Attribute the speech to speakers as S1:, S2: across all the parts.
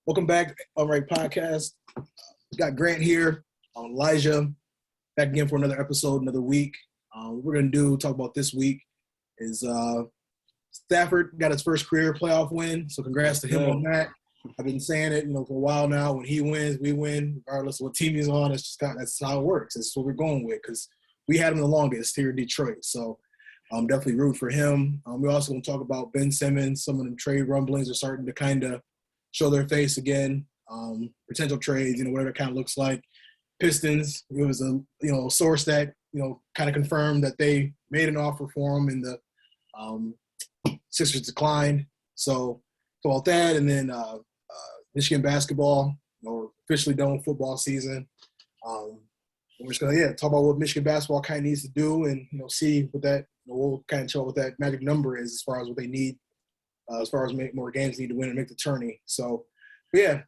S1: Welcome back, Unranked Podcast. We got Grant here, Elijah, back again for another episode, another week. What we're going to talk about this week is Stafford got his first career playoff win, so congrats to him on that. I've been saying it, for a while now. When he wins, we win, regardless of what team he's on. That's how it works. That's what we're going with because we had him the longest here in Detroit. So I'm definitely rooting for him. We're also going to talk about Ben Simmons. Some of them trade rumblings are starting to kind of show their face again. Potential trades, whatever it kind of looks like. Pistons, it was a source that kind of confirmed that they made an offer for him, and the Sixers declined. So about that, and then Michigan basketball, we're officially done with football season. We're just gonna talk about what Michigan basketball kind of needs to do, and see what that we'll kind of show what that magic number is as far as what they need. As far as make more games need to win and make the tourney. So,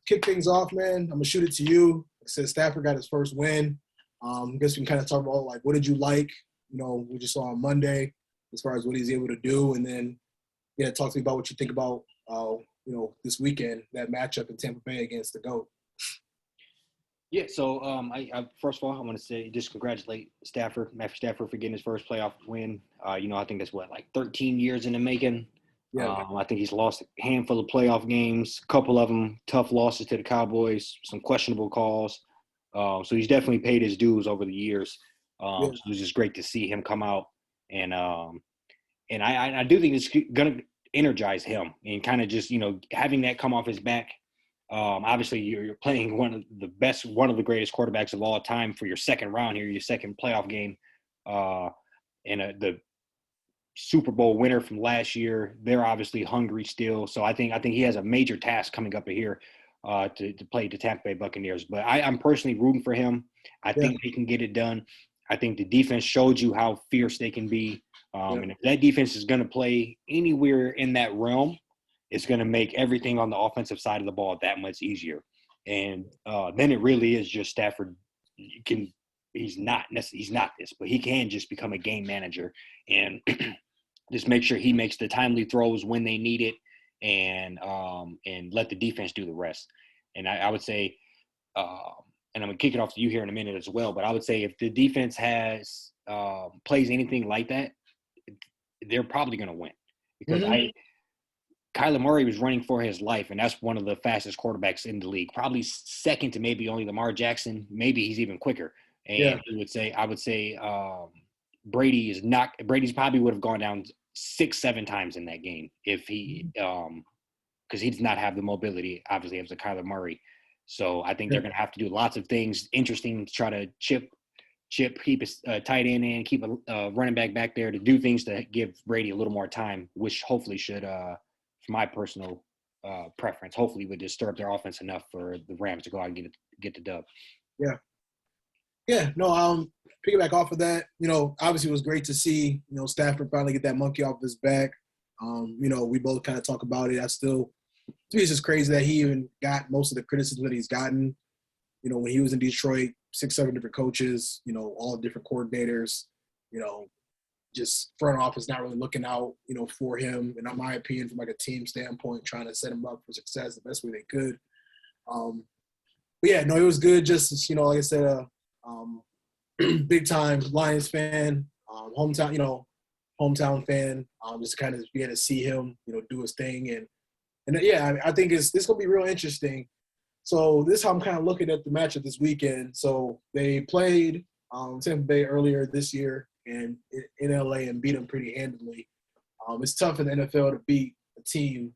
S1: kick things off, man. I'm going to shoot it to you. I said Stafford got his first win. I guess we can kind of talk about, what did you like, we just saw on Monday as far as what he's able to do. And then, talk to me about what you think about, this weekend, that matchup in Tampa Bay against the GOAT.
S2: Yeah, so I first of all, I want to say just congratulate Matthew Stafford for getting his first playoff win. I think that's 13 years in the making.
S1: Yeah,
S2: I think he's lost a handful of playoff games, a couple of them tough losses to the Cowboys, some questionable calls. So he's definitely paid his dues over the years. So it was just great to see him come out, and I do think it's going to energize him and kind of just having that come off his back. Obviously, you're playing one of the greatest quarterbacks of all time for your second round here, your second playoff game, and the Super Bowl winner from last year. They're obviously hungry still. So I think he has a major task coming up here to play the Tampa Bay Buccaneers. But I'm personally rooting for him. I think he can get it done. I think the defense showed you how fierce they can be. And if that defense is going to play anywhere in that realm, it's going to make everything on the offensive side of the ball that much easier. And then it really is just Stafford. He's not this, but he can just become a game manager and just make sure he makes the timely throws when they need it, and let the defense do the rest. And I would say, and I'm gonna kick it off to you here in a minute as well, but I would say if the defense has plays anything like that, they're probably gonna win because Kyler Murray was running for his life, and that's one of the fastest quarterbacks in the league, probably second to maybe only Lamar Jackson. Maybe he's even quicker. And I would say Brady's probably would have gone down 6-7 times in that game if he because he does not have the mobility, obviously, as a Kyler Murray. So I think they're going to have to do lots of things interesting to try to keep a tight end in, keep a running back there to do things to give Brady a little more time, which hopefully should, for my personal preference, hopefully would disturb their offense enough for the Rams to go out and get the dub.
S1: Yeah. Yeah, no, piggyback off of that, obviously it was great to see, Stafford finally get that monkey off his back. We both kind of talk about it. To me, it's just crazy that he even got most of the criticism that he's gotten, when he was in Detroit, 6-7 different coaches, all different coordinators, just front office not really looking out, for him. And in my opinion, from a team standpoint, trying to set him up for success the best way they could. But yeah, no, it was good. Just, like I said, big time Lions fan, hometown fan, just kind of being able to see him, do his thing. And I think this going to be real interesting. So this is how I'm kind of looking at the matchup this weekend. So they played Tampa Bay earlier this year and in LA and beat them pretty handily. It's tough in the NFL to beat a team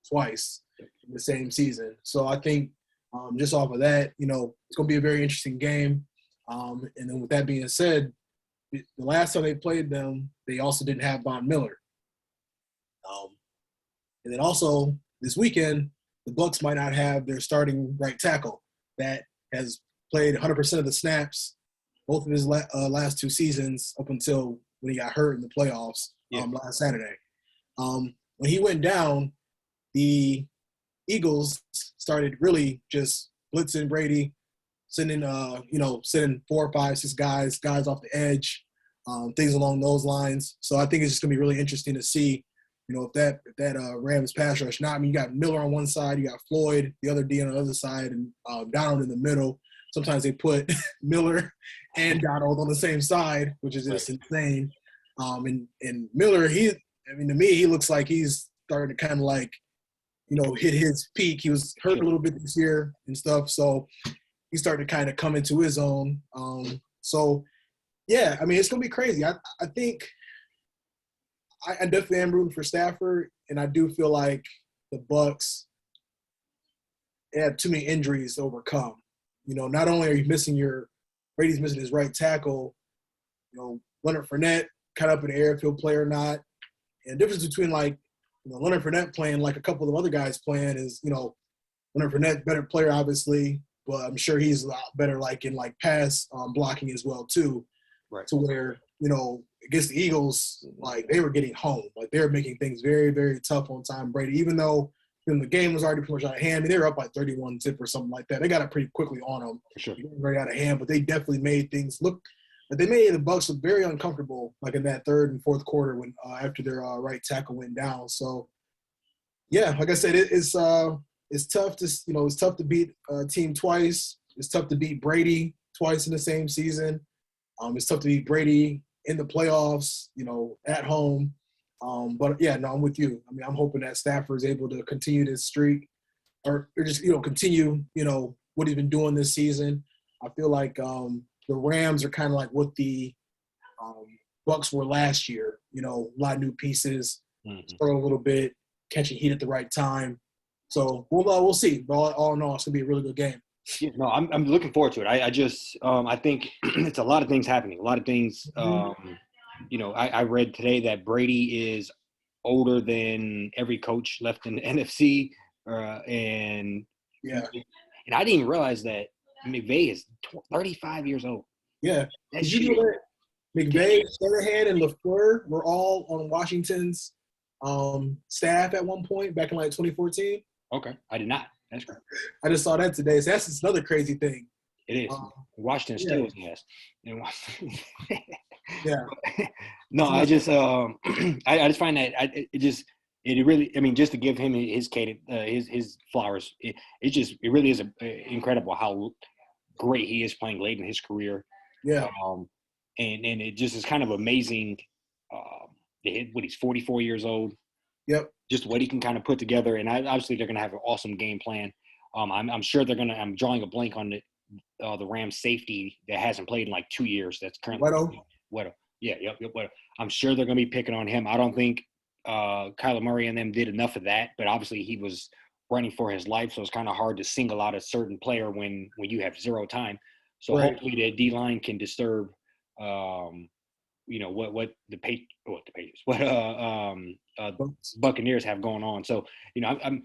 S1: twice in the same season. So I think just off of that, it's going to be a very interesting game. And then with that being said, the last time they played them, they also didn't have Von Miller. And then also this weekend, the Bucs might not have their starting right tackle that has played 100% of the snaps both of his last two seasons up until when he got hurt in the playoffs last Saturday. When he went down, the Eagles started really just blitzing Brady, sending 4, 5, 6 guys off the edge, things along those lines. So I think it's just going to be really interesting to see if that Rams pass rush. Now, I mean, you got Miller on one side, you got Floyd, the other D on the other side, and Donald in the middle. Sometimes they put Miller and Donald on the same side, which is just insane. And Miller, to me, he looks like he's starting to kind of like, hit his peak. He was hurt a little bit this year and stuff, so he started to kind of come into his own. So, yeah, I mean, it's going to be crazy. I think I definitely am rooting for Stafford, and I do feel like the Bucs have too many injuries to overcome. Not only are you Brady's missing his right tackle, Leonard Fournette cut up in the air if he'll play or not. And the difference between Leonard Fournette playing like a couple of other guys playing is, Leonard Fournette, better player obviously, but I'm sure he's a lot better in pass blocking as well too.
S2: Right.
S1: To where, against the Eagles, they were getting home. They were making things very, very tough on Tom Brady, even though the game was already pretty much out of hand. I mean, they were up 31-0 or something like that. They got it pretty quickly on them.
S2: For sure.
S1: Very out of hand, but they definitely made things look – they made the Bucs look very uncomfortable, in that third and fourth quarter when after their right tackle went down. So, yeah, like I said, it's tough to it's tough to beat a team twice. It's tough to beat Brady twice in the same season. It's tough to beat Brady in the playoffs, at home. But, yeah, no, I'm with you. I mean, I'm hoping that Stafford is able to continue this streak or just, continue, what he's been doing this season. I feel like the Rams are kind of like what the Bucs were last year, a lot of new pieces, struggle a little bit, catching heat at the right time. So we'll see. But all in all, it's going to be a really good game.
S2: Yeah, no, I'm looking forward to it. I think it's a lot of things happening. A lot of things. I read today that Brady is older than every coach left in the NFC, and I didn't even realize that McVay is 35 years old.
S1: Yeah, did you know that McVay, Shanahan, and LaFleur were all on Washington's staff at one point back in 2014?
S2: Okay, I did not. That's great.
S1: I just saw that today. So that's just another crazy thing.
S2: It is. Washington still is yes.
S1: Yeah.
S2: No, I just find that it really. I mean, just to give him his cadence, his flowers. It really is incredible how great he is playing late in his career.
S1: Yeah.
S2: And it just is kind of amazing. He's 44 years old.
S1: Yep.
S2: Just what he can kind of put together, and obviously they're going to have an awesome game plan. I'm sure they're going to. I'm drawing a blank on the Rams safety that hasn't played in 2 years. That's currently Weddle. Yeah, yep. Weddle. I'm sure they're going to be picking on him. I don't think Kyler Murray and them did enough of that, but obviously he was running for his life, so it's kind of hard to single out a certain player when you have zero time. So hopefully the D-line can disturb what the Patriots, Buccaneers have going on. So, I'm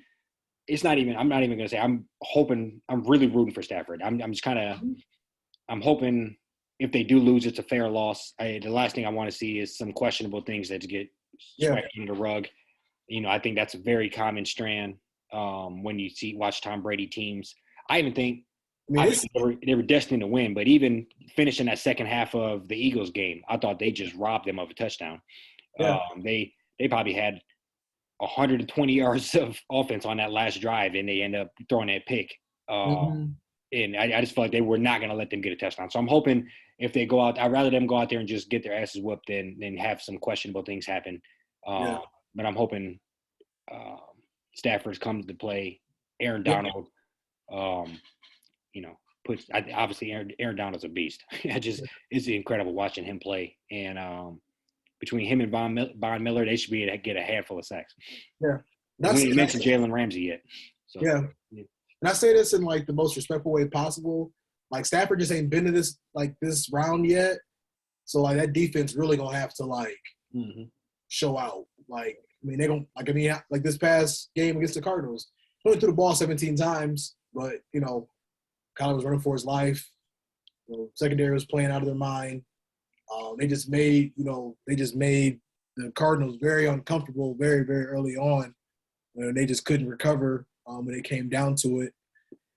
S2: not even going to say I'm really rooting for Stafford. I'm hoping if they do lose, it's a fair loss. The last thing I want to see is some questionable things that get swept under the rug. I think that's a very common strand when you watch Tom Brady teams. I even think they were destined to win, but even finishing that second half of the Eagles game, I thought they just robbed them of a touchdown.
S1: Yeah.
S2: They probably had 120 yards of offense on that last drive, and they end up throwing that pick. And I just felt like they were not going to let them get a touchdown. So I'm hoping if they go out, I'd rather them go out there and just get their asses whooped than have some questionable things happen. But I'm hoping Stafford comes to play. Aaron Donald, obviously Aaron Donald's a beast. It's incredible watching him play. And between him and Von Miller, they should be able to get a handful of sacks.
S1: Yeah.
S2: We didn't mention Jalen Ramsey yet. So,
S1: yeah. And I say this in the most respectful way possible. Stafford just ain't been to this round yet. So that defense really gonna have to show out. They're gonna this past game against the Cardinals, he only threw the ball 17 times, but Kyler was running for his life. Secondary was playing out of their mind. They just made the Cardinals very uncomfortable very, very early on. They just couldn't recover when it came down to it.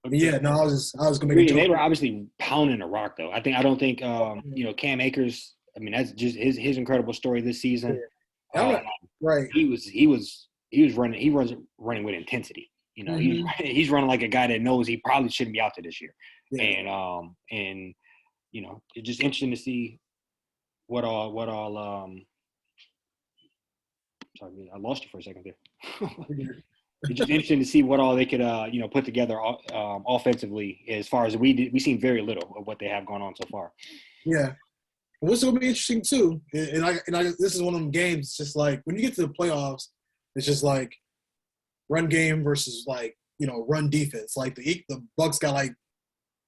S1: I was gonna make a joke.
S2: They were obviously pounding the rock though. I don't think Cam Akers. I mean, that's just his incredible story this season. Uh,
S1: Right.
S2: he was running. He runs running with intensity. He's running like a guy that knows he probably shouldn't be out there this year. Yeah. And it's just interesting to see what all. Sorry, I lost you for a second there. It's just interesting to see what all they could put together offensively. As far as we seen very little of what they have going on so far.
S1: Yeah. What's going to be interesting too, this is one of them games. It's just like when you get to the playoffs, it's just like run game versus run defense. Like the Bucks got like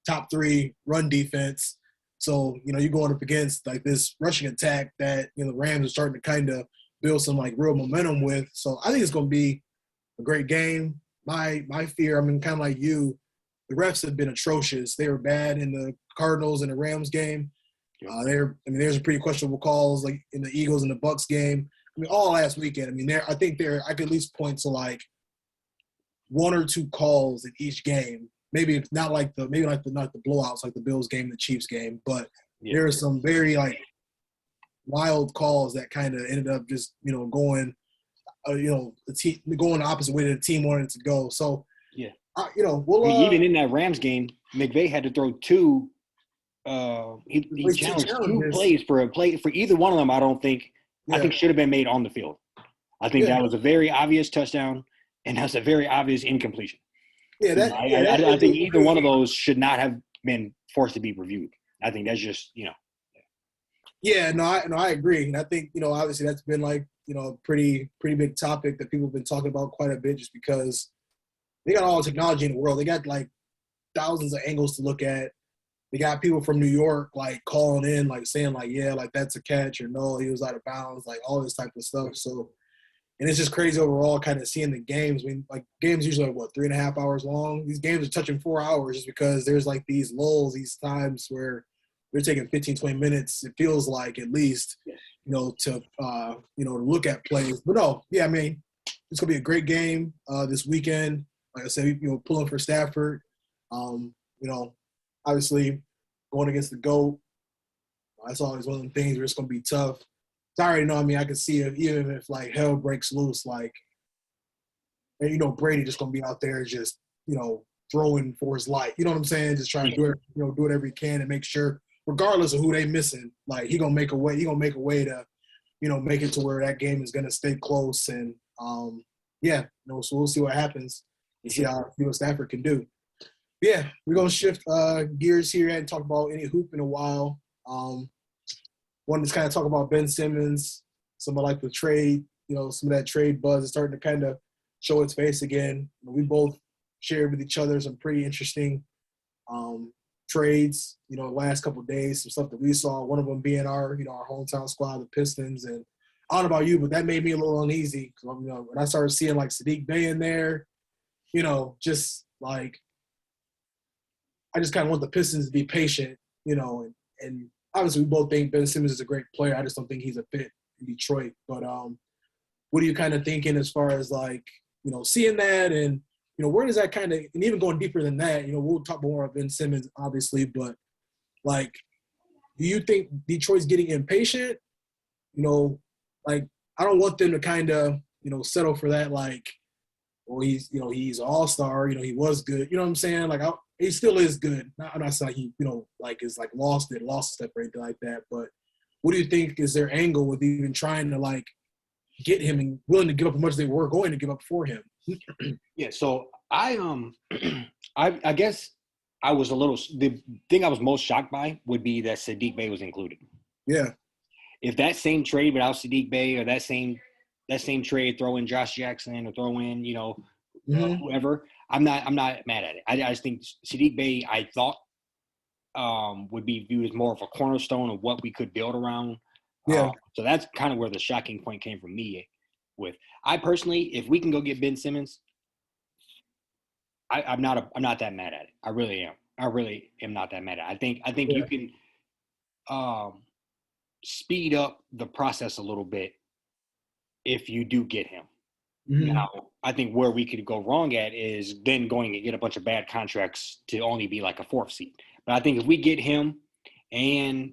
S1: top 3 run defense, so you're going up against like this rushing attack that the Rams are starting to kind of build some like real momentum with. So I think it's going to be a great game. My fear, kind of like you, the refs have been atrocious. They were bad in the Cardinals and the Rams game. There's some pretty questionable calls like in the Eagles and the Bucks game. All last weekend. I think I could at least point to like 1 or 2 calls in each game. Maybe not like the blowouts like the Bills game, the Chiefs game, but there are some very like wild calls that kind of ended up just going going the opposite way that the team wanted it to go. So
S2: even in that Rams game, McVay had to throw 2. He challenged 2 plays for either one of them. I think should have been made on the field. I think that was a very obvious touchdown, and that's a very obvious incompletion. I think either one of those should not have been forced to be reviewed. I think that's just
S1: Yeah, I agree, and I think obviously that's been like a pretty big topic that people have been talking about quite a bit, just because they got all the technology in the world. They got like thousands of angles to look at. They got people from New York like calling in, like saying like, yeah, like that's a catch, or no, he was out of bounds, like all this type of stuff. So, and it's just crazy overall kind of seeing the games. Like games usually are 3.5 hours long. These games are touching 4 hours just because there's like these lulls, these times where they're taking 15, 20 minutes. It feels like at least, to look at plays. But no, yeah, it's gonna be a great game this weekend. Like I said, pulling for Stafford. Obviously, going against the GOAT, that's always one of them things where it's going to be tough. So I already know, I can see it, even if, like, hell breaks loose, like, and, Brady just going to be out there just, throwing for his life. You know what I'm saying? Just trying to do it, do whatever he can and make sure, regardless of who they missing, like, he going to make a way. He going to make a way to, make it to where that game is going to stay close. And, so we'll see what happens and see what Stafford can do. Yeah, we're going to shift gears here and talk about any hoop in a while. Wanted to kind of talk about Ben Simmons, some of like the trade, some of that trade buzz is starting to kind of show its face again. We both shared with each other some pretty interesting trades, the last couple of days, some stuff that we saw, one of them being our hometown squad, the Pistons. And I don't know about you, but that made me a little uneasy. When I started seeing like Sadiq Bey in there, just like, I just kind of want the Pistons to be patient, and obviously we both think Ben Simmons is a great player. I just don't think he's a fit in Detroit. But what are you kind of thinking as far as like, seeing that and, where does that kind of – and even going deeper than that, we'll talk more about Ben Simmons obviously, but like do you think Detroit's getting impatient? Like I don't want them to kind of, settle for that like, well, he's an all-star, he was good. You know what I'm saying? Like he still is good. I'm not saying he, like is like lost a step or anything like that. But what do you think is their angle with even trying to like get him and willing to give up as much as they were going to give up for him?
S2: Yeah. So I guess I was the thing I was most shocked by would be that Sadiq Bey was included.
S1: Yeah.
S2: If that same trade without Sadiq Bey or that same trade, throw in Josh Jackson or throw in, whoever, I'm not mad at it. I just think Sadiq Bey, I thought, would be viewed as more of a cornerstone of what we could build around.
S1: Yeah.
S2: So that's kind of where the shocking point came from me. I personally, if we can go get Ben Simmons, I'm not that mad at it. I really am. I really am not that mad at it. I think you can speed up the process a little bit if you do get him. Mm-hmm. Now, I think where we could go wrong at is then going and get a bunch of bad contracts to only be like a 4th seed. But I think if we get him and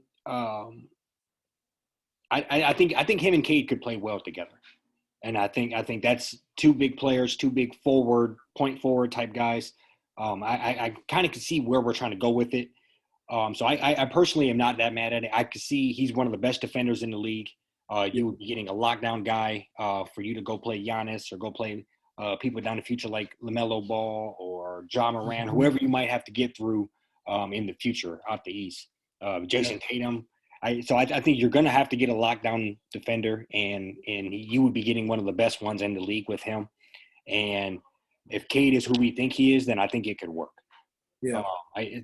S2: I I think him and Cade could play well together. And I think that's two big players, two big point forward type guys. I kind of can see where we're trying to go with it. So I personally am not that mad at it. I could see he's one of the best defenders in the league. You would be getting a lockdown guy for you to go play Giannis or go play people down the future like LaMelo Ball or Ja Morant, whoever you might have to get through in the future out the East. Jason Tatum. I think you're going to have to get a lockdown defender, and you would be getting one of the best ones in the league with him. And if Cade is who we think he is, then I think it could work.
S1: Yeah,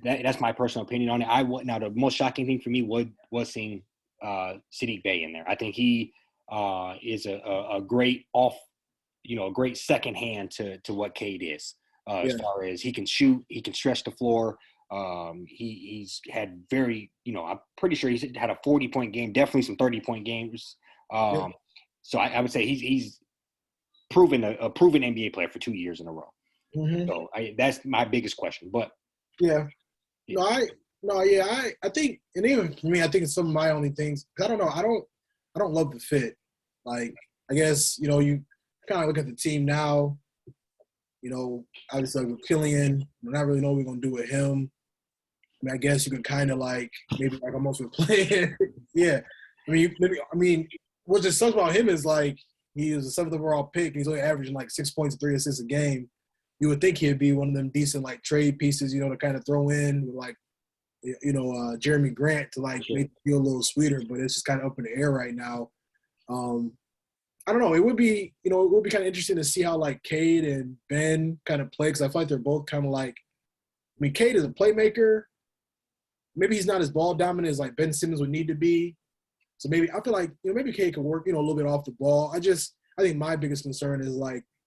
S2: that's my personal opinion on it. Now the most shocking thing for me was seeing Sadiq Bey in there. I think he is a great a great second hand to what Cade is. As far as he can shoot, he can stretch the floor. He's had I'm pretty sure he's had a 40-point game, definitely some 30-point games. So I would say he's proven a proven NBA player for 2 years in a row. Mm-hmm. So that's my biggest question. But
S1: I think, and even for me, I think it's some of my only things. I don't know. I don't love the fit. Like, I guess, you kind of look at the team now, obviously like with Killian, I don't really know what we're going to do with him. I mean, I guess you could kind of maybe almost replace. Yeah. I mean, what just sucks about him is he was a 7th overall pick. And he's only averaging 6 points and 3 assists a game. You would think he'd be one of them decent trade pieces, to kind of throw in with Jeremy Grant to make it feel a little sweeter, but it's just kind of up in the air right now. I don't know. It would be, kind of interesting to see how Cade and Ben kind of play, because I feel like they're both kind of Cade is a playmaker. Maybe he's not as ball dominant as Ben Simmons would need to be. So maybe I feel like, maybe Cade could work, a little bit off the ball. I think my biggest concern is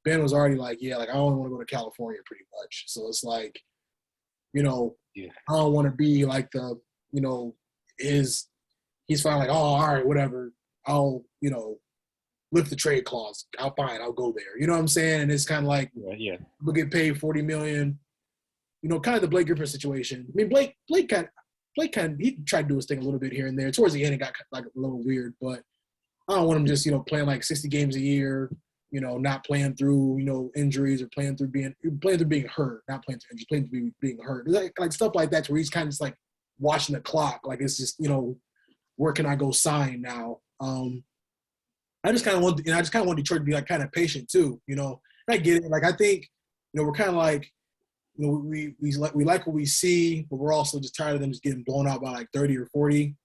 S1: Ben was already I only want to go to California pretty much. So it's I don't want to be he's finally all right, whatever. I'll, lift the trade clause. I'll go there. You know what I'm saying? And it's kind of we'll get paid $40 million. Kind of the Blake Griffin situation. I mean, Blake kind of he tried to do his thing a little bit here and there. Towards the end, it got a little weird, but I don't want him just, playing 60 games a year, not playing through, injuries or playing through being hurt, not playing through injuries, playing through being hurt. Like stuff like that where he's kind of just watching the clock. It's just, where can I go sign now? I just kind of want Detroit to be kind of patient too, I get it. I think, we're kind of we like what we see, but we're also just tired of them just getting blown out by 30 or 40.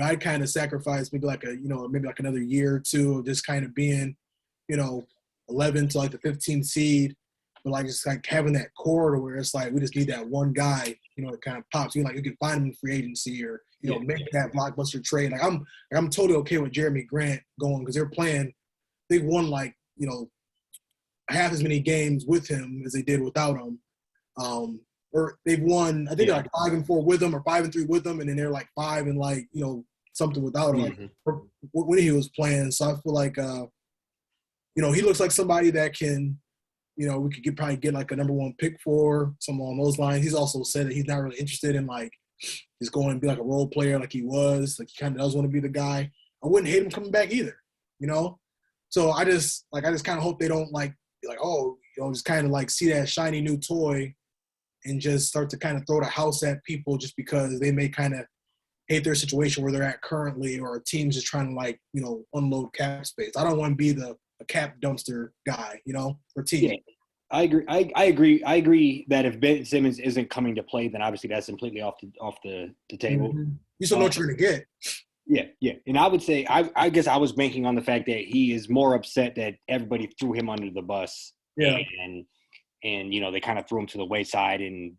S1: I'd kind of sacrifice maybe maybe another year or two of just kind of being, 11 to the 15th seed, but just having that core to where it's we just need that one guy, it kind of pops. You can find him in free agency or make that blockbuster trade. I'm totally okay with Jeremy Grant going because they've won half as many games with him as they did without him. Or they've won, I think they're 5-4 with him or 5-3 with him, and then they're 5 and something without him when he was playing. So I feel he looks like somebody that can, we could probably get a number 1 pick for, something along those lines. He's also said that he's not really interested in just going and be a role player like he was. He kind of does want to be the guy. I wouldn't hate him coming back either, So I just kind of hope they don't just kind of see that shiny new toy and just start to kind of throw the house at people just because they may kind of hate their situation where they're at currently, or a team's just trying to unload cap space. I don't want to be the cap dumpster guy, for team.
S2: Yeah, I agree. I agree that if Ben Simmons isn't coming to play, then obviously that's completely off the table.
S1: Mm-hmm. You still know what you're gonna get.
S2: Yeah. And I would say I guess I was banking on the fact that he is more upset that everybody threw him under the bus.
S1: Yeah.
S2: And they kind of threw him to the wayside, and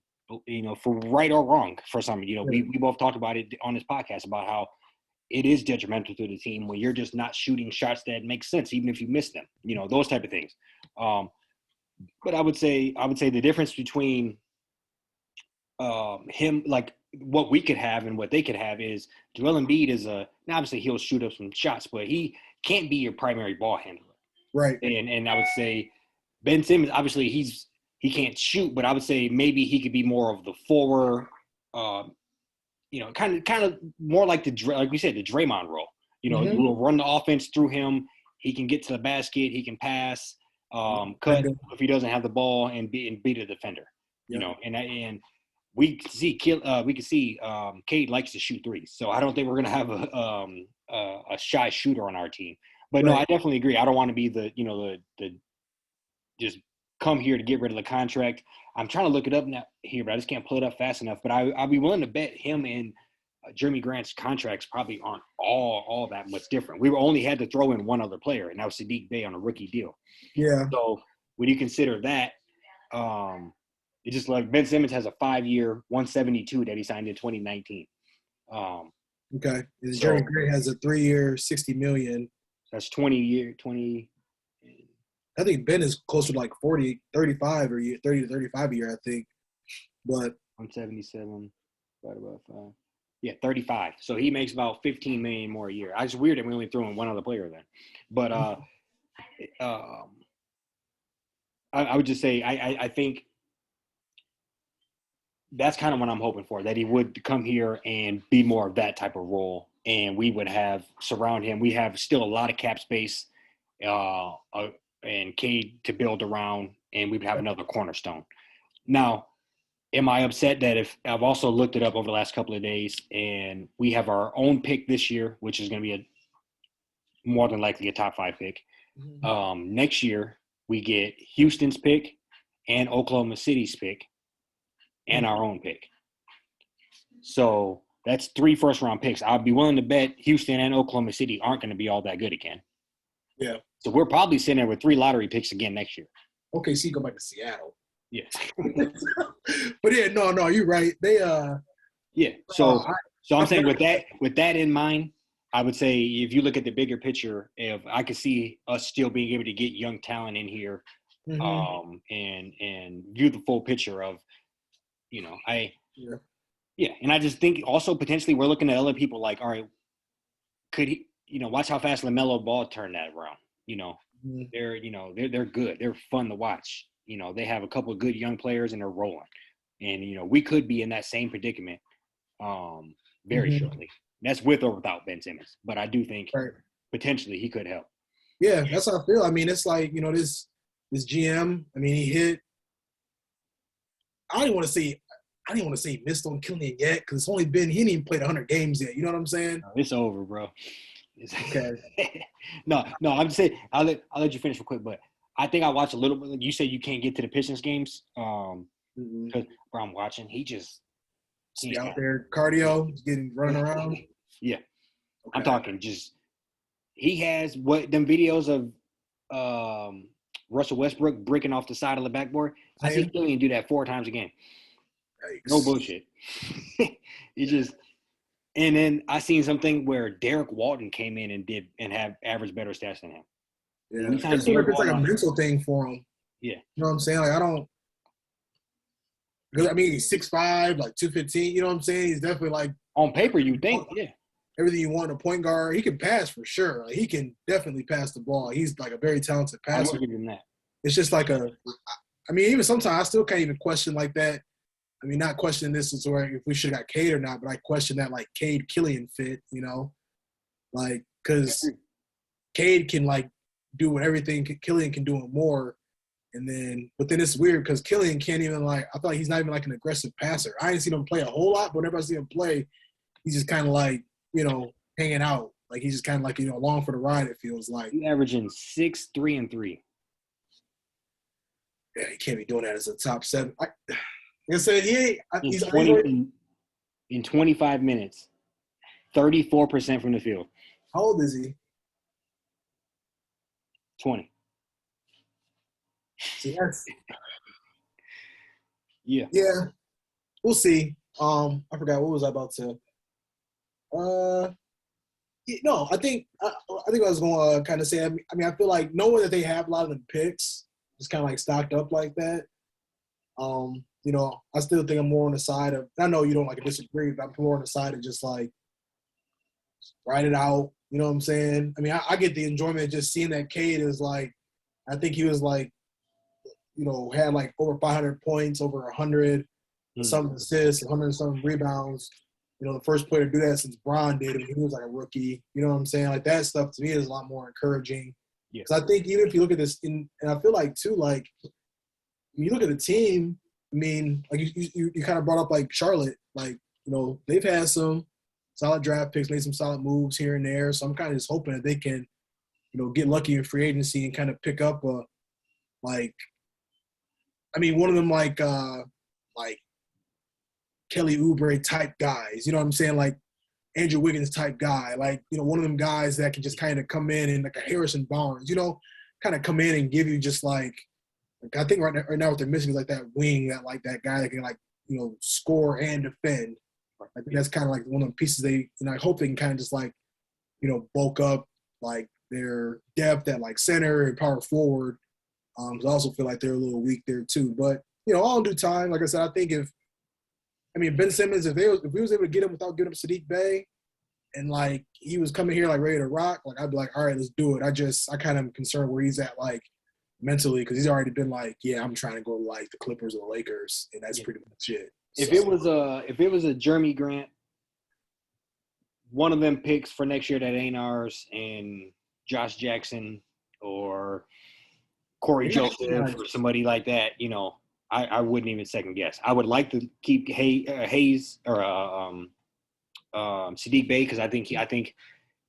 S2: for right or wrong for some, we both talked about it on this podcast about how it is detrimental to the team when you're just not shooting shots that make sense, even if you miss them, those type of things. But I would say the difference between him, what we could have and what they could have is Joel Embiid is obviously he'll shoot up some shots, but he can't be your primary ball handler.
S1: Right.
S2: And I would say Ben Simmons, obviously he can't shoot, but I would say maybe he could be more of the forward, kind of more like we said, the Draymond role. We'll run the offense through him. He can get to the basket. He can pass, cut if he doesn't have the ball, and beat a defender. And we can see Cade likes to shoot threes. So I don't think we're going to have a shy shooter on our team. But no, I definitely agree. I don't want to be the just come here to get rid of the contract. I'm trying to look it up now here, but I just can't pull it up fast enough. But I'll be willing to bet him and Jeremy Grant's contracts probably aren't all that much different. We only had to throw in one other player, and that was Sadiq Bey on a rookie deal.
S1: Yeah.
S2: So when you consider that, it's just like Ben Simmons has a 5-year, $172 that he signed in 2019.
S1: Okay. Jeremy Grant has a 3-year, $60 million.
S2: That's 20.
S1: I think Ben is closer to like 35 or 30 to 35 a year, I think. But
S2: 177 right about 5. Yeah, 35. So he makes about $15 million more a year. It's weird that we only threw in one other player then. But I would just say I think that's kind of what I'm hoping for, that he would come here and be more of that type of role, and we would have surround him. We have still a lot of cap space and Cade to build around, and we would have another cornerstone. Now, am I upset that if I've also looked it up over the last couple of days, and we have our own pick this year, which is going to be more than likely a top 5 pick. Next year, we get Houston's pick and Oklahoma City's pick and our own pick. So that's 3 first-round picks. I'd be willing to bet Houston and Oklahoma City aren't going to be all that good again.
S1: Yeah.
S2: So we're probably sitting there with 3 lottery picks again next year.
S1: Okay, so you go back to Seattle.
S2: Yeah.
S1: But yeah, no, you're right. They
S2: yeah. So I'm saying with that in mind, I would say if you look at the bigger picture, if I could see us still being able to get young talent in here, and view the full picture of, and I just think also potentially we're looking at other people like, all right, could he, watch how fast LaMelo Ball turned that around. They're good. They're fun to watch. They have a couple of good young players and they're rolling. And, we could be in that same predicament very shortly. That's with or without Ben Simmons. But I do think potentially he could help.
S1: Yeah, that's how I feel. I mean, it's like, this GM, I mean, he hit – I didn't want to say he missed on Killian yet because he didn't even played 100 games yet. You know what I'm saying?
S2: No, it's over, bro.
S1: Okay.
S2: No, I'm just saying – I'll let you finish real quick, but I think I watched a little bit. You said you can't get to the Pistons games because where I'm watching, he's
S1: out there cardio, getting running around.
S2: Yeah, okay. I'm talking just he has them videos of Russell Westbrook breaking off the side of the backboard. I see Killian do that 4 times a game. Yikes. No bullshit. And then I seen something where Derek Walton came in and have average better stats than him.
S1: Yeah, it's like a mental thing for him.
S2: Yeah.
S1: You know what I'm saying? Like, because I mean, he's 6'5", like 215. You know what I'm saying? He's definitely like
S2: on paper. You think,
S1: everything you want in a point guard. He can pass for sure. Like, he can definitely pass the ball. He's like a very talented passer.
S2: I'll give him that.
S1: It's just like even sometimes I still can't even question like that. I mean, not questioning this is where if we should have got Cade or not, but I question that like Cade Killian fit. Like because Cade can like do everything Killian can do and more. But then it's weird because Killian can't even I feel like he's not even like an aggressive passer. I ain't seen him play a whole lot, but whenever I see him play, he's just kind of like, hanging out. Like he's just kind of like, along for the ride, it feels like.
S2: He's averaging 6, 3, and 3.
S1: Yeah, he can't be doing that as a top 7. Like I said, he's
S2: in 25 minutes, 34% from the field.
S1: How old is he?
S2: 20.
S1: See, that's
S2: yeah.
S1: We'll see. I forgot what was I about to. I think I was going to kind of say. I mean, I feel like knowing that they have a lot of the picks, just kind of like stocked up like that. I still think I'm more on the side of. I know you don't disagree, but I'm more on the side of just like write it out. You know what I'm saying? I mean, I get the enjoyment of just seeing that Cade is like. I think he was like. Had like over 500 points, over 100 something assists, 100 something rebounds. the first player to do that since Bron did it when he was like a rookie. You know what I'm saying? Like that stuff to me is a lot more encouraging.
S2: Yeah.
S1: Because I think even if you look at this, and I feel like too, like when you look at the team, I mean, like you kind of brought up like Charlotte, like they've had some solid draft picks, made some solid moves here and there. So I'm kind of just hoping that they can, get lucky in free agency and kind of pick up one of them like Kelly Oubre type guys. You know what I'm saying? Like Andrew Wiggins type guy. Like, one of them guys that can just kind of come in and like a Harrison Barnes, kind of come in and give you just like I think right now what they're missing is like that wing, that guy that can like, score and defend. I think that's kind of like one of the pieces I hope they can kind of just like, bulk up like their depth at like center and power forward. I also feel like they're a little weak there too. But, all in due time, like I said, I think Ben Simmons, if we was able to get him without giving him Sadiq Bey and like he was coming here like ready to rock, like I'd be like, all right, let's do it. I kind of am concerned where he's at like mentally because he's already been like, yeah, I'm trying to go to like the Clippers or the Lakers, and that's pretty much it.
S2: If it was a Jeremy Grant, one of them picks for next year that ain't ours, and Josh Jackson or Corey Joseph or somebody like that, I wouldn't even second guess. I would like to keep Hayes or Sadiq Bey because I think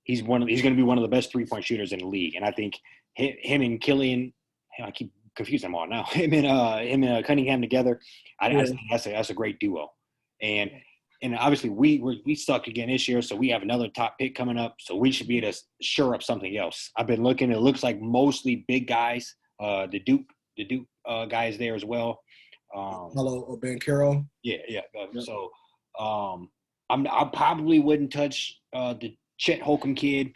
S2: he's going to be one of the best 3-point shooters in the league, and I think him and Killian, I keep confusing them all now. Him and Cunningham together, I think that's a great duo, and obviously we suck again this year, so we have another top pick coming up, so we should be able to shore up something else. I've been looking; it looks like mostly big guys. The Duke guy is there as well.
S1: Hello, Ben Carroll.
S2: Yeah. So I probably wouldn't touch the Chet Holcomb kid,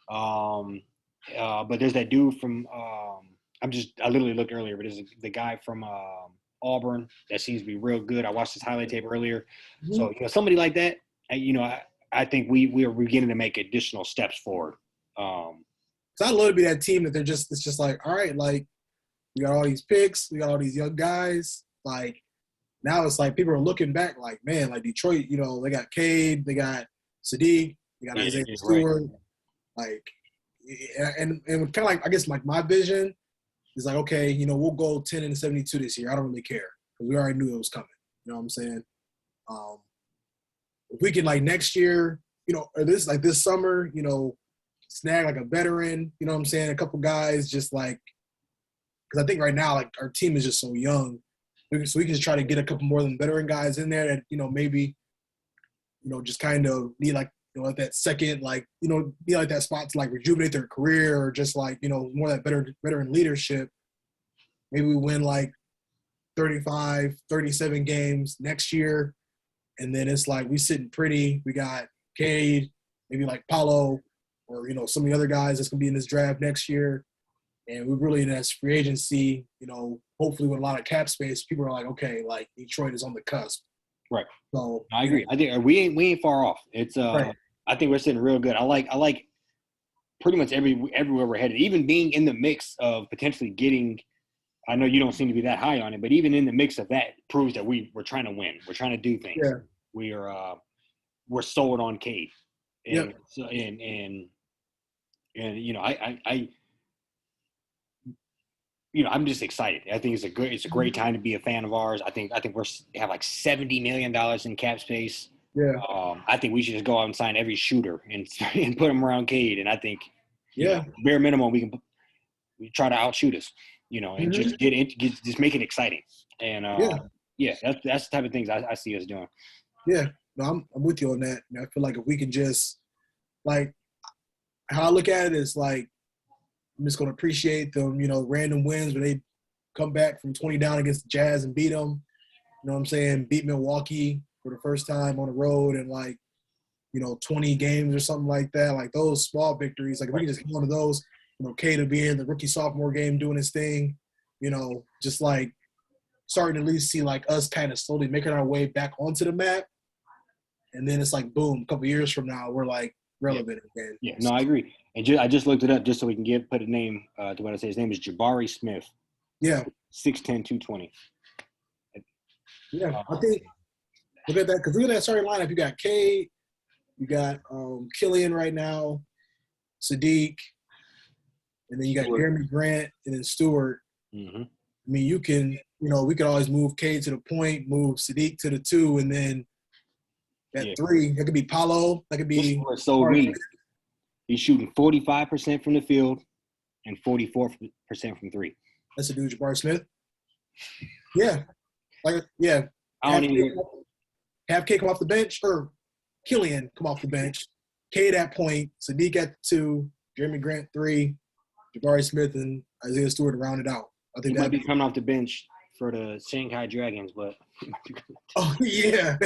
S2: but there's that dude from I literally looked earlier, but there's the guy from Auburn that seems to be real good. I watched his highlight tape earlier. Mm-hmm. So somebody like that, I think we are beginning to make additional steps forward.
S1: So I'd love to be that team that it's just like, all right, like we got all these picks, we got all these young guys. Like now it's like people are looking back like, man, like Detroit, they got Cade, they got Sadiq, they got Isaiah Stewart. Right. Like, and kind of like, I guess like my vision is like, okay, we'll go 10-72 this year. I don't really care because we already knew it was coming. You know what I'm saying? If we can like next year, or this summer, snag like a veteran, you know what I'm saying? A couple guys just like, because I think right now, like our team is just so young. So we can just try to get a couple more than veteran guys in there that, maybe, just kind of need like, like that second, like, be like that spot to like rejuvenate their career or just like, more of that veteran leadership. Maybe we win like 35, 37 games next year. And then it's like we sitting pretty. We got Cade, maybe like Paulo or, some of the other guys that's going to be in this draft next year. And we're really in this free agency, hopefully with a lot of cap space, people are like, okay, like Detroit is on the cusp.
S2: Right.
S1: So
S2: I agree. I think we ain't far off. It's right. I think we're sitting real good. I like pretty much everywhere we're headed. Even being in the mix of potentially getting, I know you don't seem to be that high on it, but even in the mix of that proves that we're trying to win. We're trying to do things. Yeah. We're sold on Cade. And so, and I'm just excited. I think it's a great time to be a fan of ours. I think we have like $70 million in cap space.
S1: Yeah.
S2: I think we should just go out and sign every shooter and put them around Cade. And I think, bare minimum, we try to outshoot us, and just just make it exciting. And that's the type of things I see us doing.
S1: Yeah, no, I'm with you on that. I feel like if we can just like how I look at it is like I'm just going to appreciate them, random wins where they come back from 20 down against the Jazz and beat them. You know what I'm saying? Beat Milwaukee for the first time on the road in like, 20 games or something like that. Like those small victories. Like if we can just get one of those, Cade will be in the rookie sophomore game doing his thing, just like starting to at least see like us kind of slowly making our way back onto the map. And then it's like, boom, a couple years from now, we're like relevant again.
S2: Yeah, no, I agree. And I just looked it up just so we can put a name to what I say. His name is Jabari Smith.
S1: Yeah.
S2: 6'10", 220.
S1: Yeah, I think Look at that, because look at that starting lineup. You got Cade, you got Killian right now, Sadiq, and then you got
S2: Stewart.
S1: Jeremy Grant and then Stewart.
S2: Mm-hmm.
S1: I mean, you can, we could always move Cade to the point, move Sadiq to the 2, and then that 3, that could be Paolo. That could be.
S2: This is so me. He's shooting 45% from the field and 44% from 3.
S1: That's a dude, Jabari Smith. Yeah. Yeah. Have Cade come off the bench, or Killian come off the bench. Cade at point, Sadiq at 2, Jeremy Grant 3, Jabari Smith and Isaiah Stewart to round it out. I think
S2: he might be coming off the bench for the Shanghai Dragons, but
S1: oh yeah,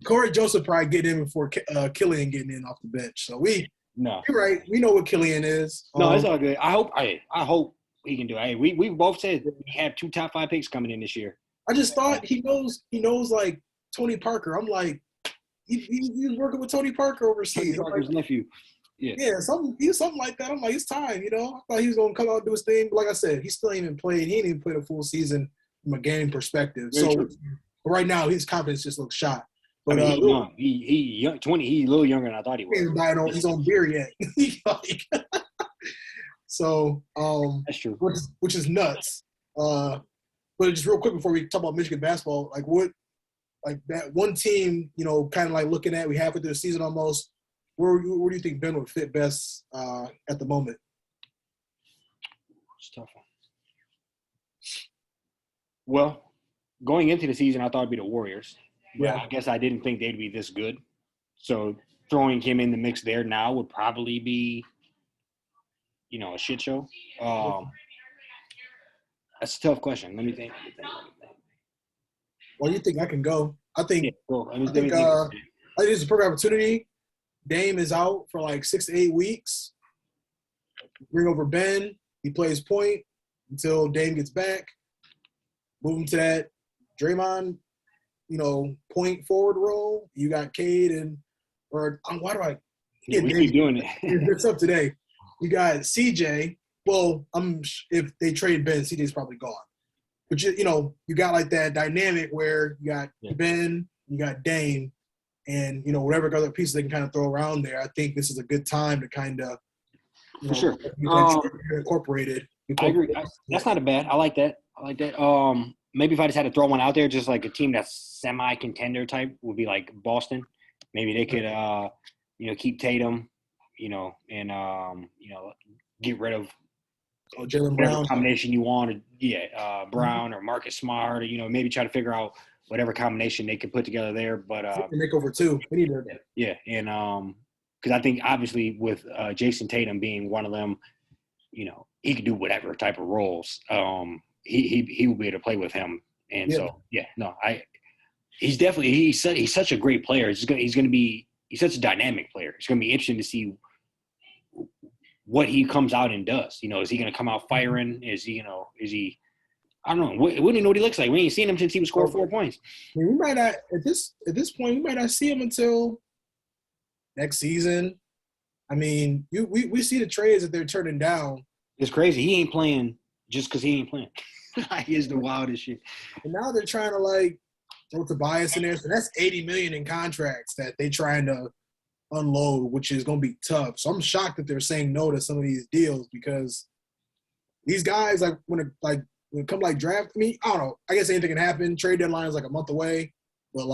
S1: Corey Joseph probably getting in before Killian getting in off the bench. So you're right. We know what Killian is.
S2: No, it's all good. I hope he can do it. Hey, we both said we have 2 top 5 picks coming in this year.
S1: I just thought he knows like Tony Parker. I'm like, he's working with Tony Parker overseas.
S2: Tony Parker's nephew.
S1: Yeah, something like that. I'm like, it's time, I thought he was gonna come out and do his thing, but like I said, he still ain't even played. He ain't even played a full season from a game perspective. So right now, his confidence just looks shot. But
S2: he's young. He young, 20. He's a little younger than I thought he was.
S1: He's on beer yet. So
S2: that's true.
S1: Which is nuts. But just real quick before we talk about Michigan basketball, like that one team, kind of like looking at, we halfway through the season almost. Where do you think Ben would fit best at the moment?
S2: It's a tough one. Well, going into the season, I thought it'd be the Warriors. Yeah. I guess I didn't think they'd be this good. So throwing him in the mix there now would probably be, a shit show. That's a tough question. Let me think.
S1: Well, you think I can go? I think it's a perfect opportunity. Dame is out for like 6 to 8 weeks. Bring over Ben. He plays point until Dame gets back. Move him to that Draymond, point forward role. You got Cade why do I
S2: we keep doing it?
S1: It's up today. You got CJ. Well, if they trade Ben, CJ's probably gone. But you got like that dynamic where you got Ben, you got Dame, and whatever other pieces they can kind of throw around there. I think this is a good time to kind of
S2: for sure
S1: incorporated.
S2: I agree. That's not a bad. I like that. Maybe if I just had to throw one out there, just like a team that's semi-contender type would be like Boston. Maybe they could keep Tatum, and get rid of
S1: Jaylen Brown
S2: combination you want, Brown or Marcus Smart, or maybe try to figure out whatever combination they can put together there. But
S1: make over 2. We need to.
S2: Yeah, and because I think obviously with Jason Tatum being one of them, he could do whatever type of roles. He will be able to play with him, and he's such a great player. He's such a dynamic player. It's going to be interesting to see what he comes out and does. Is he going to come out firing? Is he I don't know. We don't know what he looks like. We ain't seen him since he was scoring 4 points.
S1: I mean, we might not at this point. We might not see him until next season. I mean, we see the trades that they're turning down.
S2: It's crazy. He ain't playing just because he ain't playing. He is the wildest shit.
S1: And now they're trying to throw Tobias in there. So that's $80 million in contracts that they're trying to unload, which is going to be tough. So I'm shocked that they're saying no to some of these deals, because these guys, when it come draft, I mean, I don't know. I guess anything can happen. Trade deadline is a month away, but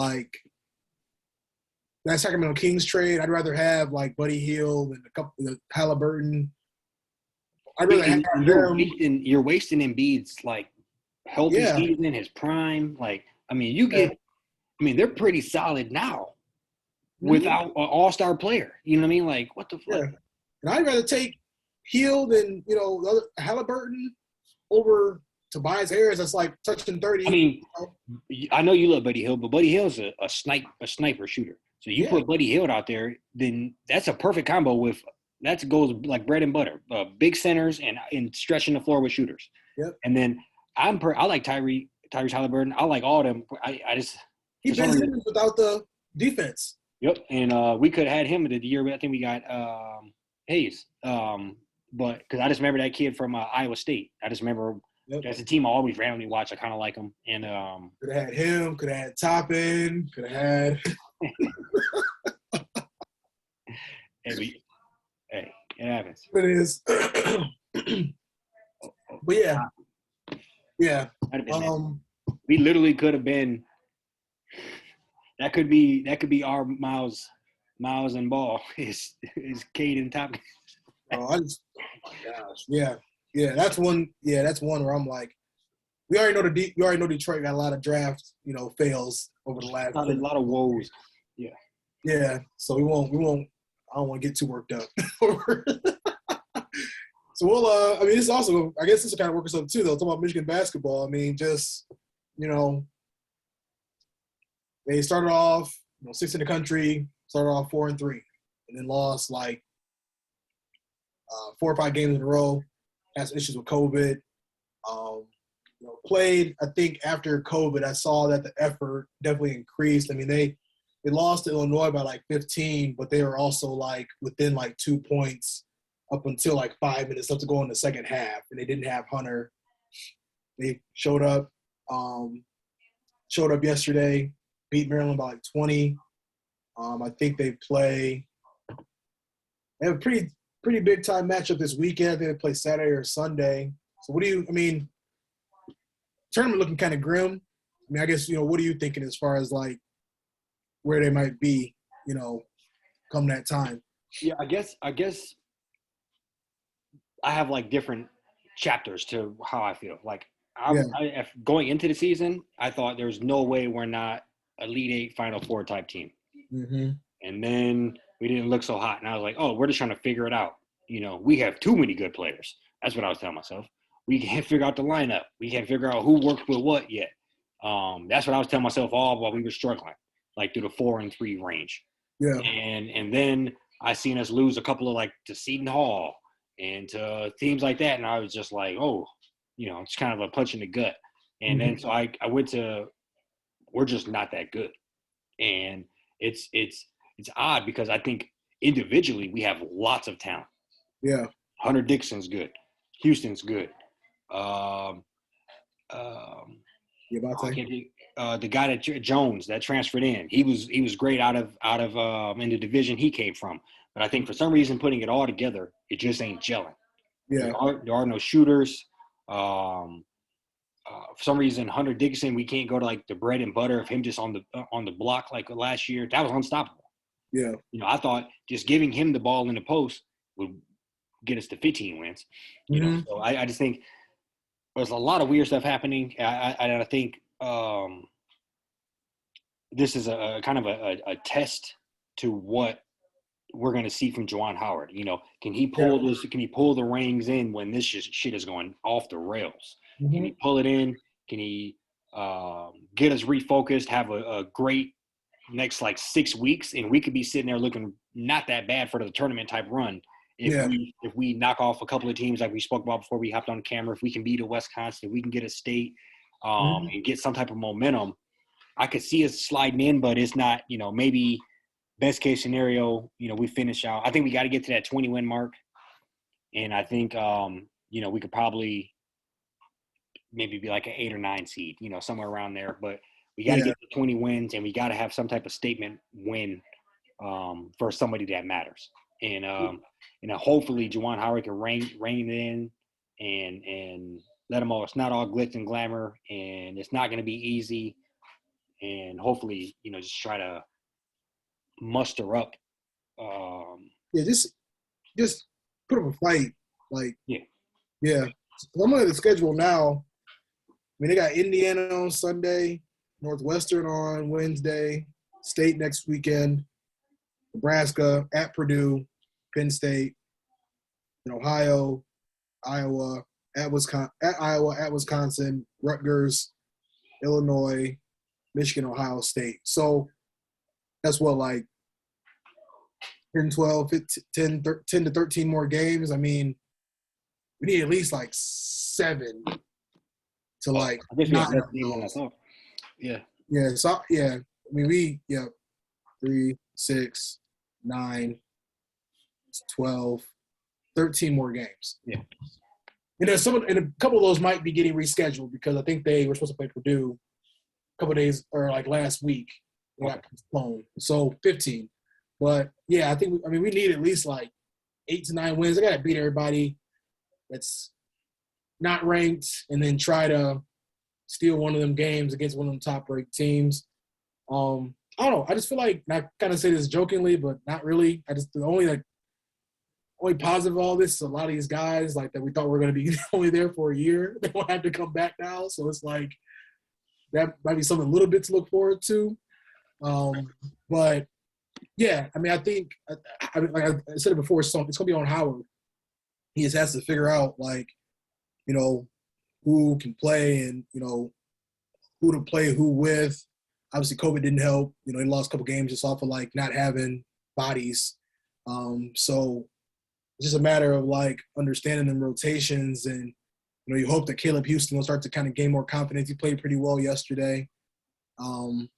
S1: that Sacramento Kings trade, I'd rather have Buddy Hield and a couple of Halliburton. I'd rather have
S2: you're wasting Embiid's healthy season, his prime. They're pretty solid now without an all-star player. You know what I mean? What the fuck?
S1: Yeah. And I'd rather take Hield and the other Halliburton over Tobias Harris. That's touching 30.
S2: I mean, I know you love Buddy Hield, but Buddy Hield's a sniper shooter. So you put Buddy Hield out there, then that's a perfect combo with – that goes like bread and butter. Big centers and stretching the floor with shooters.
S1: Yep.
S2: And then I like Tyrese Halliburton. I like all of them. I just –
S1: He Ben Simmons without the defense.
S2: Yep. And we could have had him the year. I think we got Hayes. But because I just remember that kid from Iowa State. I just remember
S1: Yep.
S2: That's a team I always randomly watch. I kind of like them. And
S1: could have had him. Could have had Toppin. Could have had.
S2: hey, it happens.
S1: It is. But yeah.
S2: We literally could have been. That could be our Miles and Ball is Caden Toppin.
S1: Oh my gosh. Yeah. That's one where I'm like, we already know Detroit got a lot of draft, fails over the last.
S2: A lot of woes. Yeah.
S1: Yeah. So we won't. I don't want to get too worked up. So we'll. This is also. I guess this will kind of work us up too, though. Talking about Michigan basketball. Just they started off, sixth in the country. Started off 4-3, and then lost like 4 or 5 games in a row. Had some issues with COVID. Played. I think after COVID, I saw that the effort definitely increased. They lost to Illinois by like 15, but they were also like within like 2 points up until like 5 minutes left to go in the second half, and they didn't have Hunter. They showed up yesterday, beat Maryland by like 20. I think they have a pretty big time matchup this weekend. I think they play Saturday or Sunday. So tournament looking kind of grim. I guess, what are you thinking as far as like where they might be, come that time?
S2: Yeah, I guess I have like different chapters to how I feel. Like going into the season, I thought there's no way we're not Elite Eight, Final Four type team.
S1: Mm-hmm.
S2: And then we didn't look so hot, and I was like, oh, we're just trying to figure it out. We have too many good players. That's what I was telling myself. We can't figure out the lineup. We can't figure out who worked with what yet. That's what I was telling myself all while we were struggling, like through the 4-3 range.
S1: Yeah.
S2: And then I seen us lose a couple of like to Seton Hall and to teams like that, and I was just like, oh, it's kind of a punch in the gut. And then so I went to, we're just not that good, and it's odd because I think individually we have lots of talent.
S1: Yeah.
S2: Hunter Dixon's good. Houston's good. The guy that Jones that transferred in, he was great out of in the division he came from. But I think for some reason putting it all together, it just ain't gelling.
S1: Yeah.
S2: There are no shooters. For some reason, Hunter Dixon, we can't go to like the bread and butter of him just on the block like last year. That was unstoppable.
S1: Yeah.
S2: I thought just giving him the ball in the post would get us to 15 wins. So I just think there's a lot of weird stuff happening. I think this is a kind of a test to what we're going to see from Juwan Howard. Can he pull this? Can he pull the reins in when this shit is going off the rails?
S1: Mm-hmm.
S2: Can he pull it in? Can he get us refocused? Have a great next like 6 weeks, and we could be sitting there looking not that bad for the tournament type run. If we knock off a couple of teams like we spoke about before we hopped on camera, if we can beat a Wisconsin, if we can get a State and get some type of momentum, I could see us sliding in, but it's not, maybe best case scenario, we finish out. I think we got to get to that 20-win mark. And I think, we could probably maybe be like an 8 or 9 seed, somewhere around there. But we got to get to 20 wins, and we got to have some type of statement win for somebody that matters. And hopefully Juwan Howard can rein it in and let them all. It's not all glitz and glamour, and it's not going to be easy. And hopefully, just try to muster up.
S1: Just put up a fight. Like,
S2: yeah.
S1: So I'm looking at the schedule now. They got Indiana on Sunday, Northwestern on Wednesday, State next weekend, Nebraska at Purdue, Penn State, Ohio, Iowa, at Wisconsin, Rutgers, Illinois, Michigan, Ohio State. So that's what, like 10, 12, 10 to 13 more games. We need at least like 7 to like not have those.
S2: Yeah.
S1: Yeah. So yeah. 3, 6, 9, 12, 13 more games.
S2: Yeah.
S1: And a couple of those might be getting rescheduled because I think they were supposed to play Purdue a couple of days or like last week. They got postponed. So 15. But yeah, we need at least like 8 to 9 wins. They got to beat everybody that's not ranked and then try to steal one of them games against one of them top-ranked teams. I don't know. I just feel like, and I kind of say this jokingly, but not really. The only positive of all this is a lot of these guys like that we thought were going to be only there for a year. They won't have to come back now. So it's like that might be something a little bit to look forward to. But yeah, I mean, I think like I said it before, it's going to be on Howard. He just has to figure out like, you know, who can play and, you know, who to play who with. Obviously, COVID didn't help. You know, he lost a couple games just off of like not having bodies. So it's just a matter of like understanding them rotations, and you know, you hope that Caleb Houston will start to kind of gain more confidence. He played pretty well yesterday. You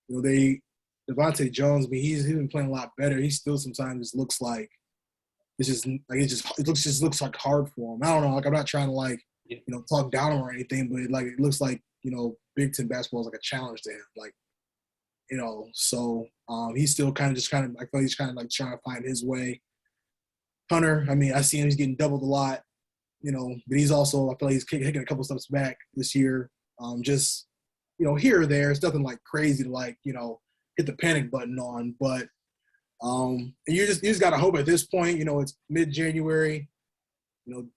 S1: know, Devontae Jones, I mean, he's been playing a lot better. He still sometimes just looks like it looks like hard for him. I don't know. Like I'm not trying to like you know talk down him or anything, but it looks like you know Big Ten basketball is like a challenge to him. Like you know, so he's still I feel like he's kind of like trying to find his way. Hunter, I mean, I see him. He's getting doubled a lot, you know, but he's also I feel like he's taking a couple steps back this year. Just you know here or there. It's nothing like crazy to like you know hit the panic button on, but and you just gotta hope at this point. You know, it's mid-January. You know,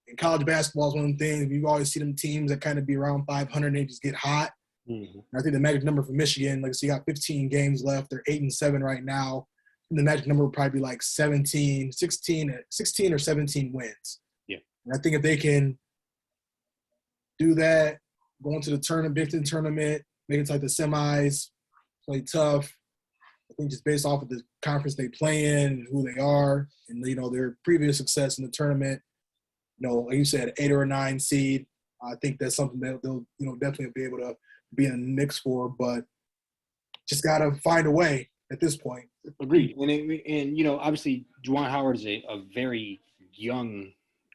S1: in college basketball is one of them things. You always see them teams that kind of be around 500 and they just get hot. Mm-hmm. I think the magic number for Michigan, like so you got 15 games left. They're 8-7 right now. And the magic number would probably be like 16 or 17 wins. Yeah. And I think if they can do that, go into the tournament, Big Ten tournament, make it to like the semis, play tough. I think just based off of the conference they play in and who they are and, you know, their previous success in the tournament, you know, like you said, 8 or 9 seed, I think that's something that they'll, you know, definitely be able to be in the mix for, but just got to find a way at this point.
S2: Agreed. And you know, obviously, Juwan Howard is a very young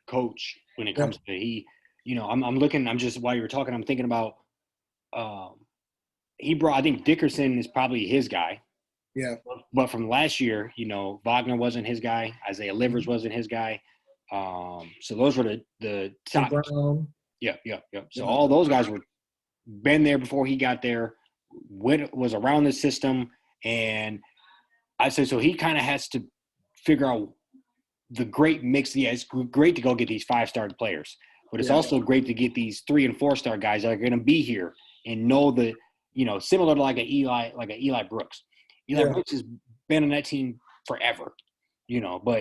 S2: coach when it comes to you know, I'm just, while you were talking, I'm thinking about, I think Dickerson is probably his guy.
S1: Yeah.
S2: But from last year, you know, Wagner wasn't his guy. Isaiah Livers wasn't his guy. So those were the top. Yeah. So all those guys were been there before he got there, was around the system. And I said, so he kind of has to figure out the great mix. Yeah, it's great to go get these 5-star players, but it's also great to get these 3- and 4-star guys that are going to be here and know the, you know, similar to like a Eli Brooks. Eli Brooks has been on that team forever, you know, but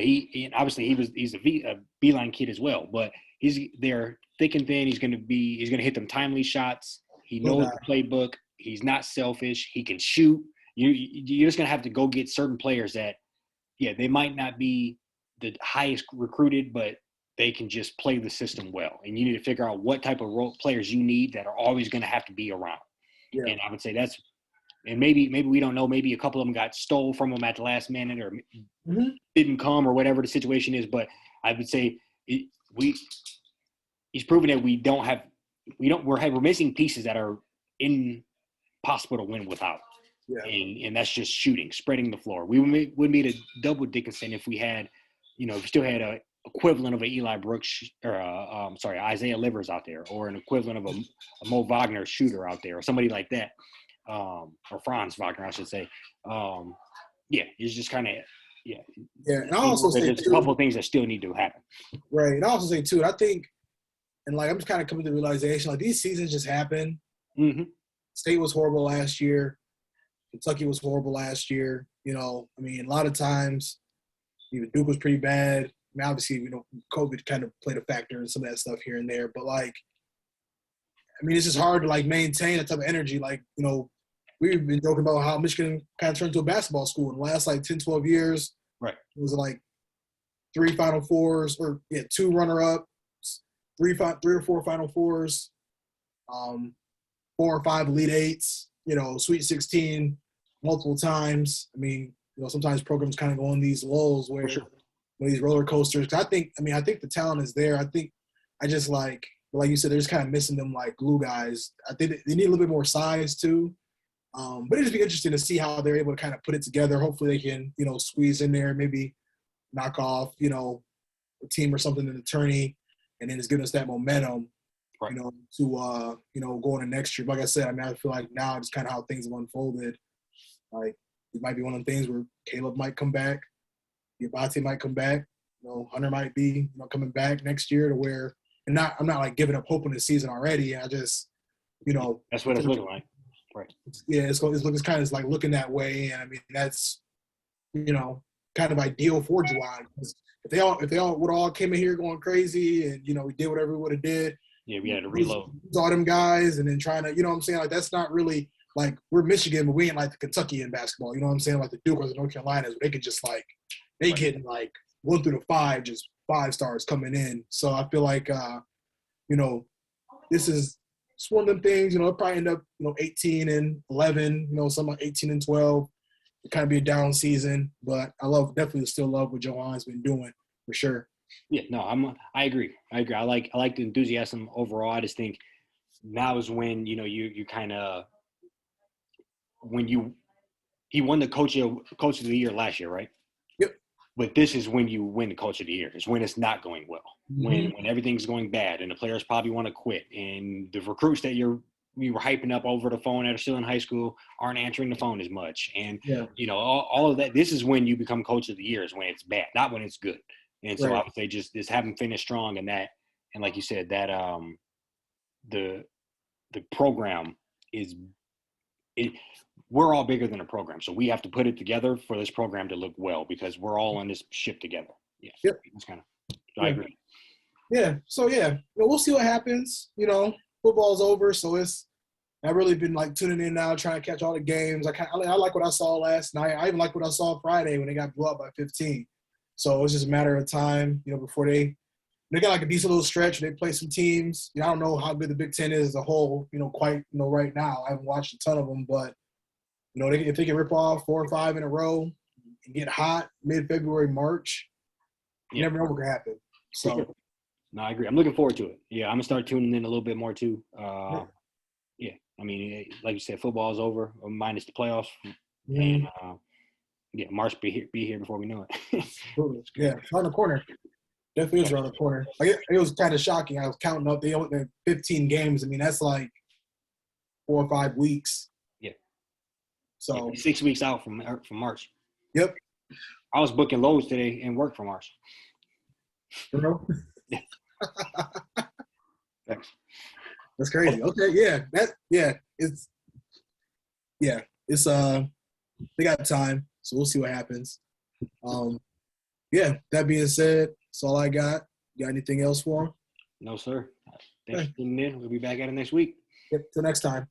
S2: obviously he's a Beeline kid as well, but he's there thick and thin. He's going to hit them timely shots. He knows the playbook. He's not selfish. He can shoot. You're just going to have to go get certain players that, they might not be the highest recruited, but they can just play the system well. And you need to figure out what type of role players you need that are always going to have to be around. Yeah. And I would say that's – and maybe we don't know. Maybe a couple of them got stole from them at the last minute or didn't come or whatever the situation is. But I would say he's proven that we're missing pieces that are impossible to win without. Yeah. And that's just shooting, spreading the floor. We would need a double Dickinson if we had, if we still had a equivalent of an Eli Brooks or Isaiah Livers out there, or an equivalent of a Mo Wagner shooter out there, or somebody like that. Or Franz Wagner, I should say. It's just kind of
S1: And I also say
S2: there's a couple of things that still need to happen.
S1: Right, and I also say too. I think, and like I'm just kind of coming to the realization, like these seasons just happen. Mm-hmm. State was horrible last year. Kentucky was horrible last year. A lot of times, even Duke was pretty bad. I mean, obviously, COVID kind of played a factor in some of that stuff here and there. But it's just hard to maintain that type of energy. We've been joking about how Michigan kind of turned into a basketball school in the last 10, 12 years. Right. It was 3 Final Fours, or 2 runner-ups, 3 or 4 Final Fours, 4 or 5 Elite Eights, Sweet 16 multiple times. Sometimes programs kind of go on these lulls where these roller coasters. I think the talent is there. I think I just like you said, they're just kind of missing them like glue guys. I think they need a little bit more size too. But it'd just be interesting to see how they're able to kind of put it together. Hopefully they can, squeeze in there, maybe knock off, a team or something in the tourney, and then it's giving us that momentum,
S2: Right.
S1: to go into next year. Like I said, I mean, I feel like now it's kind of how things have unfolded. Like it might be one of the things where Caleb might come back, Yabate might come back, Hunter might be, coming back next year to where, and I'm not like giving up hope on the season already. I just,
S2: that's what it's looking like. Right.
S1: Yeah, it's kind of like looking that way, and I mean that's kind of ideal for Juwan. If they all would all came in here going crazy, and we did whatever we would have did.
S2: Yeah, we had to reload
S1: all them guys, and then trying to, what I'm saying, like that's not really like we're Michigan, but we ain't like the Kentucky in basketball. You know what I'm saying? Like the Duke or the North Carolinas, where they could just like they getting like 1 through to 5, just 5 stars coming in. So I feel like this is. It's one of them things, it'll probably end up, 18 and 11, some like 18 and 12. It kind of be a down season, but definitely still love what Johan's been doing for sure.
S2: Yeah, no, I agree. I like the enthusiasm overall. I just think now is when, you kind of he won the coach of the year last year, right?
S1: Yep.
S2: But this is when you win the coach of the year. It's when it's not going well.
S1: Mm-hmm.
S2: When everything's going bad and the players probably want to quit and the recruits that we were hyping up over the phone that are still in high school aren't answering the phone as much. And, all of that, this is when you become coach of the year, is when it's bad, not when it's good. And so I would say just having finished strong in that. And like you said, that the program we're all bigger than a program. So we have to put it together for this program to look well because we're all on this ship together. Yeah.
S1: Yep.
S2: That's kind of, I agree.
S1: Yeah. So, we'll see what happens. Football's over. So I've really been like tuning in now, trying to catch all the games. I like what I saw last night. I even like what I saw Friday when they got blew up by 15. So it's just a matter of time, before they got like a decent little stretch. They play some teams. I don't know how good the Big Ten is as a whole, quite, right now. I haven't watched a ton of them, but, if they can rip off 4 or 5 in a row and get hot mid-February, March, you never know what can happen. So,
S2: no, I agree. I'm looking forward to it. Yeah, I'm going to start tuning in a little bit more too. Yeah, I mean, like you said, football is over, minus the playoffs. And, March be here before we know it.
S1: Yeah, around the corner. Definitely is around the corner. Like it was kind of shocking. I was counting up. They only had 15 games. I mean, that's like 4 or 5 weeks.
S2: Yeah.
S1: So
S2: 6 weeks out from March.
S1: Yep.
S2: I was booking loads today and work for March.
S1: Yeah.
S2: Thanks.
S1: That's crazy. Okay, it's they got time, so we'll see what happens. That being said, that's all I got. You got anything else for him?
S2: No, sir. Thanks for tuning in. We'll be back at it next week.
S1: Yep, till next time.